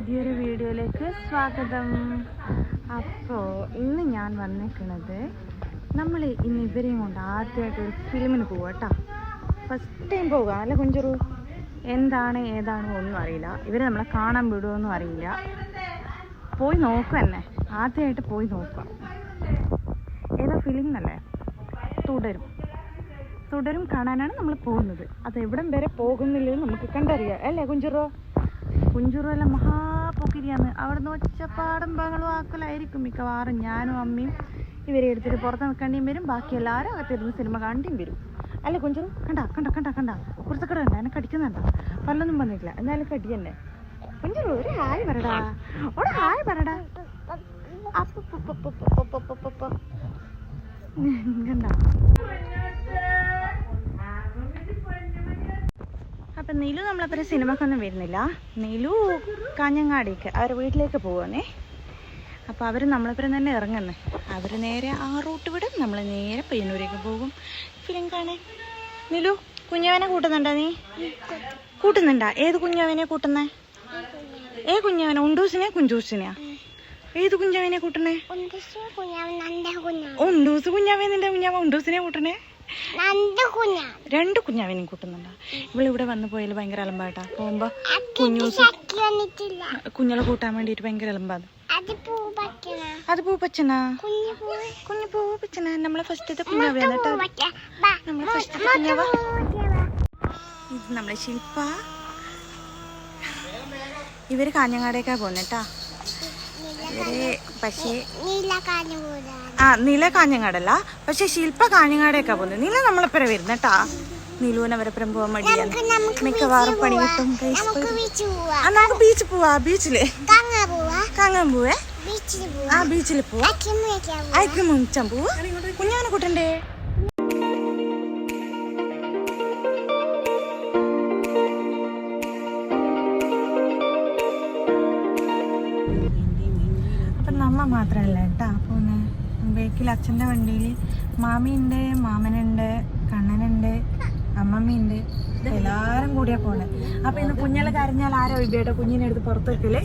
പുതിയൊരു വീഡിയോയിലേക്ക് സ്വാഗതം. അപ്പോൾ ഇന്ന് ഞാൻ വന്നിരിക്കുന്നത് നമ്മൾ ഇന്ന് ഇവരെയും കൊണ്ട് ആദ്യമായിട്ട് ഒരു ഫിലിമിന് പോവുക കേട്ടോ. ഫസ്റ്റ് ടൈം പോവുക. അല്ല കുഞ്ചുറു, എന്താണ് ഏതാണോ ഒന്നും അറിയില്ല. ഇവർ നമ്മളെ കാണാൻ വിടുമോന്നും അറിയില്ല. പോയി നോക്കുക തന്നെ, ആദ്യമായിട്ട് പോയി നോക്കുക. ഏതാ ഫിലിം എന്നല്ലേ? തുടരും കാണാനാണ് നമ്മൾ പോകുന്നത്. അത് എവിടം വരെ പോകുന്നില്ലെന്ന് നമുക്ക് കണ്ടറിയാം അല്ലേ കുഞ്ചുറോ? കുഞ്ചുറെല്ലാം മഹാപൊക്കിരിയാന്ന്. അവിടുന്ന് ഒച്ചപ്പാടും ബഹളും ആക്കലായിരിക്കും മിക്കവാറും. ഞാനും അമ്മയും ഇവരെ എടുത്തിട്ട് പുറത്ത് നിൽക്കേണ്ടിയും വരും, ബാക്കി എല്ലാവരും അകത്തിരുന്ന് സിനിമ കണ്ടിയും വരും അല്ലേ കുഞ്ചുറു? കണ്ട പുറത്തൊക്കെ കണ്ട എന്നെ കടിക്കുന്നുണ്ട. പല്ലൊന്നും വന്നിട്ടില്ല, എന്നാലും കടി തന്നെ. കുഞ്ചുറു ഒരു ഹായ് പറടാ, ഒരു ഹായ് പറടാ. കണ്ട. അപ്പം നീലു നമ്മളപ്പുറം സിനിമക്കൊന്നും വരുന്നില്ല. നീലു കാഞ്ഞങ്ങാടേക്ക് അവരുടെ വീട്ടിലേക്ക് പോകുന്നേ. അപ്പോൾ അവർ നമ്മളപ്പുറം തന്നെ ഇറങ്ങുന്നത്. അവർ നേരെ ആ റൂട്ട് വിടും, നമ്മൾ നേരെ പയ്യന്നൂരേക്ക് പോകും ഫിലിം കാണാൻ. നീലു കുഞ്ഞവനെ കൂട്ടുന്നുണ്ടോ? നീ കൂട്ടുന്നുണ്ടാ? ഏത് കുഞ്ഞവനെ കൂട്ടുന്നേ? കുഞ്ഞവനെ? ഉണ്ടൂസിനെയാ കുഞ്ചൂസിനെയാ? ഏത് കുഞ്ഞാവിനെ കൂട്ടണേ? ഉണ്ടൂസ് കുഞ്ഞാവേ. നിന്റെ കുഞ്ഞാവ ഉണ്ടൂസിനെ കൂട്ടണേ? രണ്ട് കുഞ്ഞാവിനെയും കൂട്ടുന്നുണ്ടോ? ഇവളിവിടെ വന്നു പോയാൽ ഭയങ്കര അലമ്പാട്ടാ. പോകുമ്പോ കുഞ്ഞളെ കൂട്ടാൻ വേണ്ടിട്ട് ഭയങ്കര അലമ്പാണ്. അത് പൂപ്പച്ചനാ? കുഞ്ഞു പൂപ്പച്ചനാ. നമ്മളെ ഫസ്റ്റത്തെ കുഞ്ഞാവയാണ് കേട്ടോ. നമ്മളെ ഫസ്റ്റത്തെ കുഞ്ഞാവ. ഇത് നമ്മളെ ശില്പ. ഇവര് കാഞ്ഞങ്ങാടേക്കാ പോകുന്നേട്ടാ. പക്ഷേ നീല കാഞ്ഞങ്ങാടല്ല, പക്ഷെ ശില്പ കാഞ്ഞങ്ങാടേക്കാ പോകുന്നത്. നീല നമ്മളെപ്പര വരുന്നേട്ടാ. നീലുവിനെ അവരെപ്പരം പോവാൻ മടിയാണ്. മിക്കവാറും പണി കിട്ടും. നമുക്ക് ബീച്ചിൽ പോവാ. ബീച്ചില് കാങ്ങാൻ പോവേ? ആ ബീച്ചിൽ പോവാ. അയക്കും മുച്ചാൻ പോവാ. കുഞ്ഞാനെ കൂട്ടണ്ടേ? നമ്മ മാത്രമല്ല കേട്ടോ. അപ്പോൾ ബേക്കിൽ അച്ഛൻ്റെ വണ്ടിയിൽ മാമിയുണ്ട്, മാമനുണ്ട്, കണ്ണനുണ്ട്, അമ്മമ്മയുണ്ട്. എല്ലാവരും കൂടിയാ പോണേ. അപ്പൊ ഇന്ന് കുഞ്ഞാള് കരഞ്ഞാൽ ആരോ വിബിയേട്ടോ കുഞ്ഞിനെ എടുത്ത് പുറത്ത് വെക്കല്?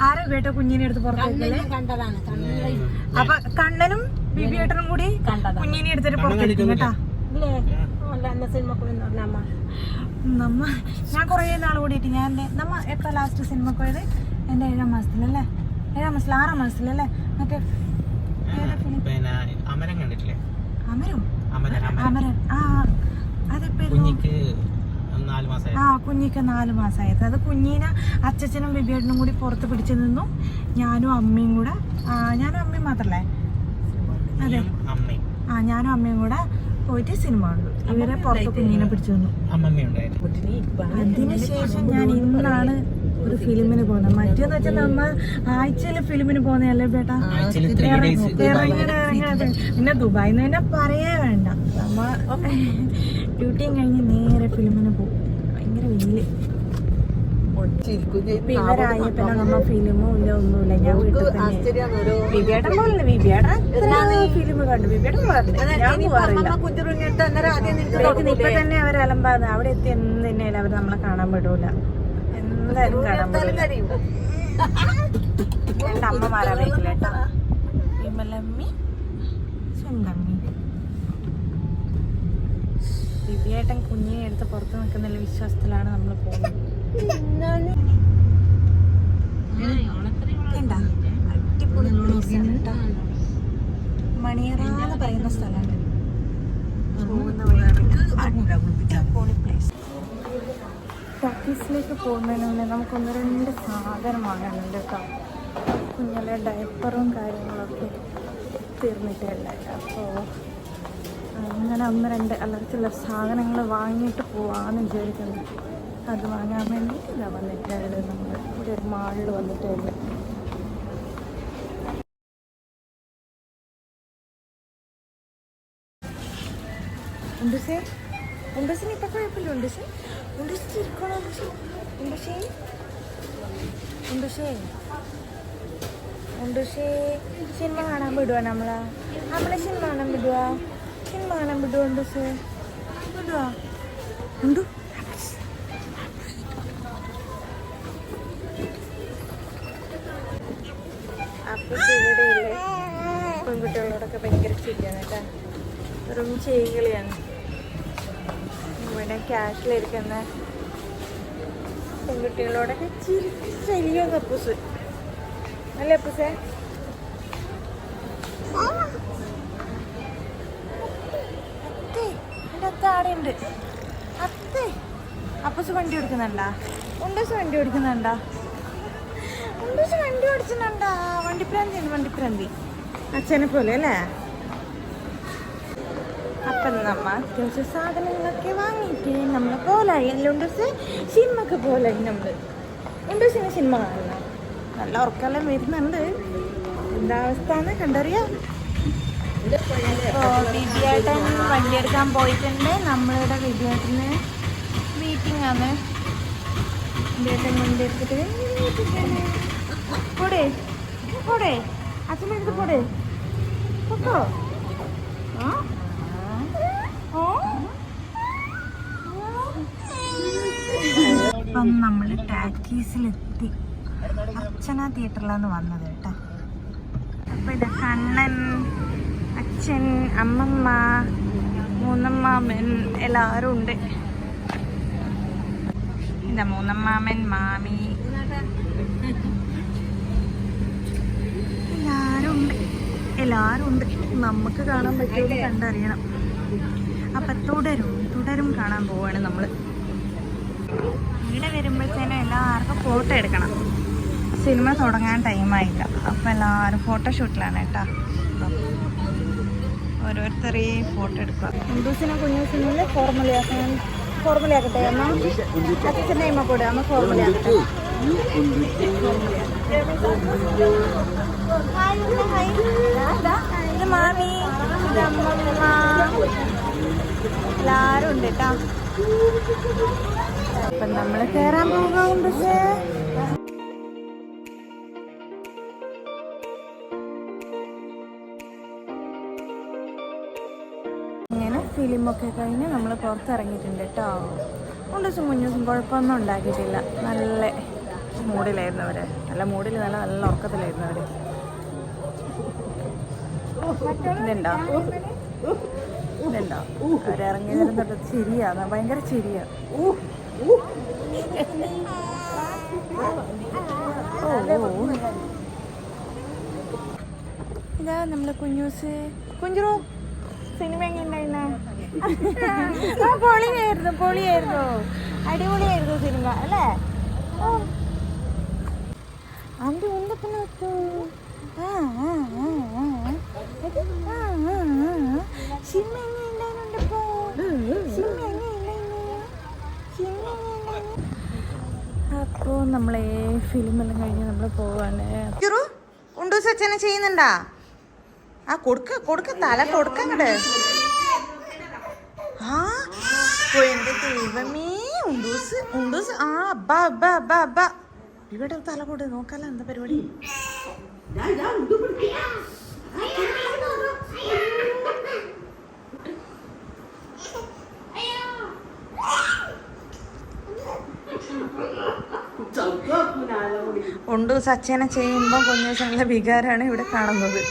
ആരോ വിബിയേട്ടോ കുഞ്ഞിനെ എടുത്ത് പുറത്ത് വെക്കല്? അപ്പൊ കണ്ണനും വിബിയേട്ടനും കൂടി കുഞ്ഞിനെ എടുത്തിട്ട് പുറത്ത് വെക്കും കേട്ടാ. നമ്മ ഞാൻ കുറേ നാൾ കൂടിയിട്ട് നമ്മ എപ്പോ ലാസ്റ്റ് സിനിമക്ക് പോയത്? എൻ്റെ 7ാം മാസത്തിലല്ലേ? 7ാം മാസത്തിൽ 6ാം മാസത്തിലല്ലേ? മറ്റേ അമരൻ. കുഞ്ഞിക്ക് 4 മാസമായത്. അത് കുഞ്ഞിനെ അച്ഛനും ബിബിയേട്ടനും കൂടി പുറത്ത് പിടിച്ചു നിന്നു. ഞാനും അമ്മയും കൂടെ. ഞാനും അമ്മയും മാത്രല്ലേ? അതെ, ഞാനും അമ്മയും കൂടെ പോയിട്ട് സിനിമ കണ്ടു. ഇവരെ പുറത്ത് കുഞ്ഞിനെ പിടിച്ചു നിന്നു. അതിനുശേഷം ഞാൻ ഇന്നാണ് ഒരു ഫിലിമിന് പോകുന്നത്. മറ്റേന്ന് വെച്ചാൽ നമ്മ ആഴ്ചയിൽ ഫിലിമിന് പോകുന്നതല്ലേ ബേട്ടാ? പിന്നെ ദുബായിൽ നിന്ന് തന്നെ പറയേ വേണ്ട. നമ്മ ഡ്യൂട്ടിയും കഴിഞ്ഞ് നേരെ ഫിലിമിന് പോകും. ഭയങ്കര വെയില്. ഇവരായപ്പോ നമ്മ ഫിലിമും ഇല്ല, ഒന്നുമില്ല. ഞാൻ വീട്ടിൽ തന്നെ. വിബിയേട്ടൻ പോലില്ല. വിബിയേട്ടൻ ഫിലിം കണ്ടു. വിബിയേട്ടൻ ഞാൻ പോവാറില്ല. ഇപ്പൊ തന്നെ അവർ അലമ്പാന്ന്. അവിടെ എത്തി എന്ന് തന്നെയല്ല അവർ നമ്മളെ കാണാൻ വിടൂല. എന്തായാലും കാണാൻ പറ്റില്ല. രണ്ട് അമ്മമാരാ വീട്ടിലേട്ടാ. വിമലമ്മി, സ്വന്തമ്മി. ദിവ്യേട്ടൻ കുഞ്ഞിനെ എടുത്ത് പുറത്ത് നിൽക്കുന്ന വിശ്വാസത്തിലാണ് നമ്മൾ പോകുന്നത്. അടിപൊളി പ്ലേസാണ് കേട്ടോ. മണിയറാന്ന് പറയുന്ന സ്ഥലമാണ്. പോകുന്ന അടിപൊളി പ്ലേസ്. പ്രാക്ടീസിലേക്ക് പോകുന്നതിന് മുന്നേ നമുക്ക് 1-2 സാധനം വാങ്ങാനുണ്ട് കേട്ടോ. കുഞ്ഞിലെ ഡയപ്പറും കാര്യങ്ങളൊക്കെ തീർന്നിട്ടല്ല. അപ്പോൾ അങ്ങനെ 1-2 അല്ലറ സാധനങ്ങൾ വാങ്ങിയിട്ട് പോവാമെന്ന് വിചാരിക്കുന്നു. അത് വാങ്ങാൻ വേണ്ടി ഇതാ വന്നിട്ടായിരുന്നു. നമ്മൾ ഇവിടെ ഒരു മാളിൽ വന്നിട്ടായിരുന്നു. ഉണ്ടസിന് ഇപ്പം കുഴപ്പമില്ല. ഉണ്ടസിരിക്കണോ? ഉണ്ടുഷേ സിനിമ കാണാൻ വിടുവാ? നമ്മളെ സിനിമ കാണാൻ വിടുവാ? ഉണ്ടുഷേ വിടുവാ? ഉണ്ടു അപ്പോൾ ഇവിടെയില്ലേ പെൺകുട്ടികളോടൊക്കെ ഭയങ്കര ചിരിയാണ് കേട്ടോ. വെറും ചെയ്കളിയാണ്. ഇവിടെ ക്യാഷിലിരിക്കുന്ന പെൺകുട്ടികളോടൊക്കെ ചിരിച്ച് ശരിയോ കപ്പൂസ് അല്ലേ അപ്പൂസേ? ആടെ ഉണ്ട് അത്തേ. അപ്പൂസ് വണ്ടി ഓടിക്കുന്നുണ്ടാ? ഉണ്ടൂസ് വണ്ടി ഓടിക്കുന്നുണ്ടാ? ഉണ്ടൂസ് വണ്ടി ഓടിക്കുന്നുണ്ടാ? വണ്ടിപ്രാന്തിയാണ്, വണ്ടിപ്രാന്തി. അച്ഛനെ പോലെ അല്ലേ? അപ്പം നമ്മ അത്യാവശ്യം സാധനങ്ങളൊക്കെ വാങ്ങിയിട്ട് നമ്മൾ പോലായി. എല്ലാം ഉണ്ടൂസ് സിനിമക്ക് പോലായി. നമ്മൾ ഉണ്ടൂസിന് സിനിമ കാണണം. നല്ല ഉറക്കെല്ലാം വരുന്നുണ്ട്. എന്താ അവസ്ഥ എന്ന് കണ്ടറിയാം. ഇപ്പോൾ വിദ്യാട്ടൻ വണ്ടിയെടുക്കാൻ പോയിട്ടുണ്ട്. നമ്മളിവിടെ വിദ്യാട്ടന് മീറ്റിംഗ് ആണ്. വിദ്യാട്ടൻ വണ്ടി എടുത്തിട്ട് പോടേ പോടേ അച്ഛൻ്റെ അടുത്ത് പോടേ പൊക്കോ. അപ്പം നമ്മൾ ടാക്കീസിലെത്തി. അർച്ചന തിയേറ്ററിലാണ് വന്നത് കേട്ടോ. അപ്പോൾ ഇത് കണ്ണൻ, അച്ഛൻ, അമ്മമ്മ, മൂന്നമ്മാമൻ എല്ലാവരും ഉണ്ട്. ഇതാ മൂന്നമ്മാമൻ, മാമി എല്ലാവരും ഉണ്ട്. നമുക്ക് കാണാൻ പറ്റുമെന്ന് കണ്ടറിയണം. അപ്പം തുടരും കാണാൻ പോവാണ് നമ്മൾ. ഇവിടെ വരുമ്പോഴത്തേനും എല്ലാവർക്കും ഫോട്ടോ എടുക്കണം. സിനിമ തുടങ്ങാൻ ടൈമായില്ല. അപ്പം എല്ലാവരും ഫോട്ടോഷൂട്ടിലാണ് കേട്ടോ. ഓരോരുത്തരെ ഫോട്ടോ എടുക്കുക. ഹിന്ദുസിനെ കുഞ്ഞൂസിനെ ഫോർമലയാക്കട്ടെ അമ്മ. അച്ഛൻ്റെ അമ്മ കൂടെ അമ്മ ഫോർമലയാക്കട്ടെ. ഇത് മാമി, ഇത് അമ്മമ്മ, എല്ലാവരും ഉണ്ട് കേട്ടോ. അപ്പം നമ്മൾ കയറാൻ പോകാം. പക്ഷേ ഫിലിമൊക്കെ കഴിഞ്ഞ് നമ്മൾ പുറത്തിറങ്ങിയിട്ടുണ്ട് കേട്ടോ. 2 ദിവസം 3 ദിവസം കുഴപ്പമൊന്നും ഉണ്ടാക്കിയിട്ടില്ല. നല്ല മൂഡിലായിരുന്നു അവർ. നല്ല മൂഡിൽ നല്ല ഉറക്കത്തിലായിരുന്നു അവർ. ഇതുണ്ടോ അവരിറങ്ങിയതിനും തൊട്ട് ചിരിയാണ്, ഭയങ്കര ചിരിയാണ്. ഇതാ നമ്മളെ കുഞ്ചുറോ സിനിമ എങ്ങനെയുണ്ടായിരുന്നോ? പൊളിയായിരുന്നു. അടിപൊളിയായിരുന്നു സിനിമ അല്ലേ? അതിൻ്റെ ഉണ്ടപ്പിന് വെച്ചു. സിനിമ എങ്ങനെയുണ്ടായിരുന്നുണ്ടപ്പോ? അപ്പോൾ നമ്മളെ ഫിലിമെല്ലാം കഴിഞ്ഞ് നമ്മൾ പോവാണ്. ഉണ്ടൂസ് അച്ഛനെ ചെയ്യുന്നുണ്ടാ? ആ കൊടുക്ക തല കൊടുക്കങ്ങട്. എന്റെ ദൈവമേ, ഉണ്ടൂസ് ആ അബ്ബ ഇവിടെ തല കൊടു നോക്കാല. എന്താ പരിപാടി? ഉണ്ടൂസ് അച്ഛനെ ചെയ്യുമ്പോൾ കുഞ്ഞൂസിനുള്ള വികാരമാണ് ഇവിടെ കാണുന്നത്.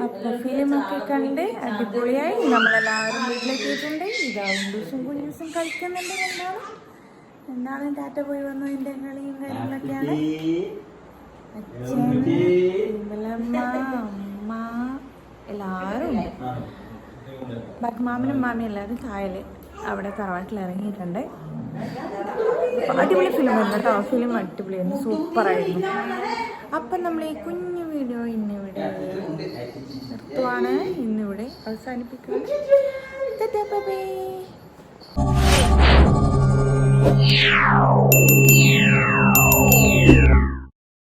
അപ്പോൾ ഫിലിമൊക്കെ കണ്ട് അടിപൊളിയായി നമ്മളെല്ലാവരും വീട്ടിലേക്ക് എത്തിയിട്ടുണ്ട്. ഇതാ ഉണ്ടൂസും കുഞ്ഞൂസും കളിക്കുന്നുണ്ട്. എന്താണ് ടാറ്റ പോയി വന്നതിൻ്റെ കളിയും കാര്യങ്ങളൊക്കെയാണ്. അച്ഛൻ, അമ്മ, എല്ലാവരും ഉണ്ട്. ബാക്കി മാമനും മാമിയും എല്ലാവരും താഴെ അവിടെ തറവാട്ടിൽ ഇറങ്ങിയിട്ടുണ്ട്. അടിപൊളി ഫിലിമായിരുന്നു കേട്ടോ. ഫിലിം അടിപൊളിയായിരുന്നു, സൂപ്പറായിരുന്നു. അപ്പം നമ്മൾ ഈ കുഞ്ഞു വീഡിയോ ഇന്നിവിടെ നിർത്തുവാണ്. ഇന്നിവിടെ അവസാനിപ്പിക്കുകയാണ്.